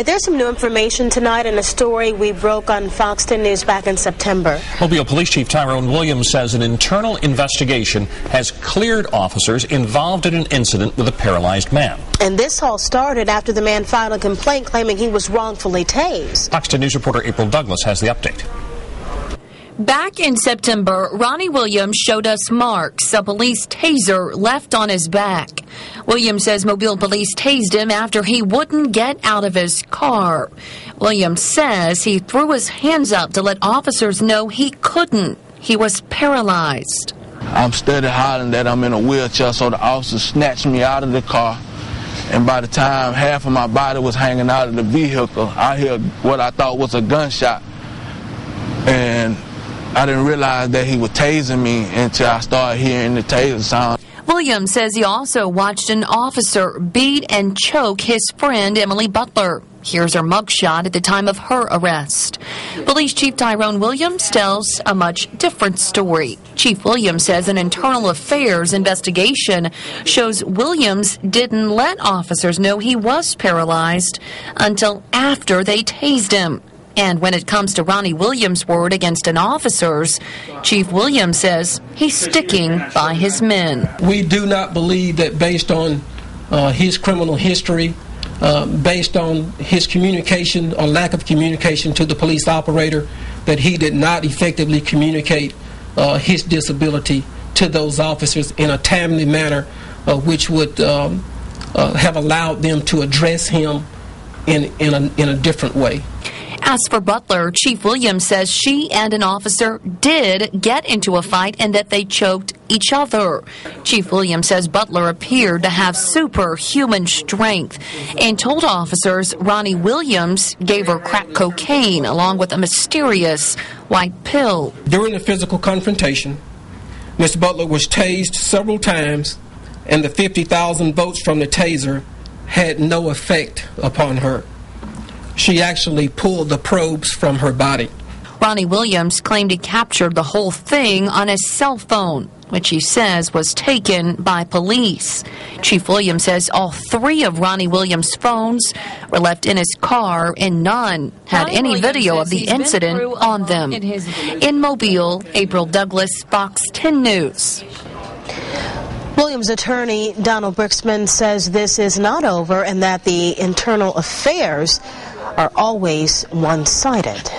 There's some new information tonight in a story we broke on Fox 10 News back in September. Mobile Police Chief Tyrone Williams says an internal investigation has cleared officers involved in an incident with a paralyzed man. And this all started after the man filed a complaint claiming he was wrongfully tased. Fox 10 News reporter April Douglas has the update. Back in September, Ronnie Williams showed us marks a police taser left on his back. Williams says Mobile police tased him after he wouldn't get out of his car. Williams says he threw his hands up to let officers know he couldn't. He was paralyzed. I'm steady hollering that I'm in a wheelchair, so the officer snatched me out of the car. And by the time half of my body was hanging out of the vehicle, I heard what I thought was a gunshot. And I didn't realize that he was tasing me until I started hearing the taser sound. Williams says he also watched an officer beat and choke his friend Emily Butler. Here's her mugshot at the time of her arrest. Police Chief Tyrone Williams tells a much different story. Chief Williams says an internal affairs investigation shows Williams didn't let officers know he was paralyzed until after they tased him. And when it comes to Ronnie Williams' word against an officer's, Chief Williams says he's sticking by his men. We do not believe that based on his criminal history, based on his communication or lack of communication to the police operator, that he did not effectively communicate his disability to those officers in a timely manner, which would have allowed them to address him in a different way. As for Butler, Chief Williams says she and an officer did get into a fight and that they choked each other. Chief Williams says Butler appeared to have superhuman strength and told officers Ronnie Williams gave her crack cocaine along with a mysterious white pill. During the physical confrontation, Ms. Butler was tased several times, and the 50,000 volts from the taser had no effect upon her. She actually pulled the probes from her body. Ronnie Williams claimed he captured the whole thing on his cell phone, which he says was taken by police. Chief Williams says all three of Ronnie Williams' phones were left in his car and none had any video of the incident on them. In Mobile, April Douglas, Fox 10 News. Williams attorney Donald Brixman says this is not over and that the internal affairs are always one-sided.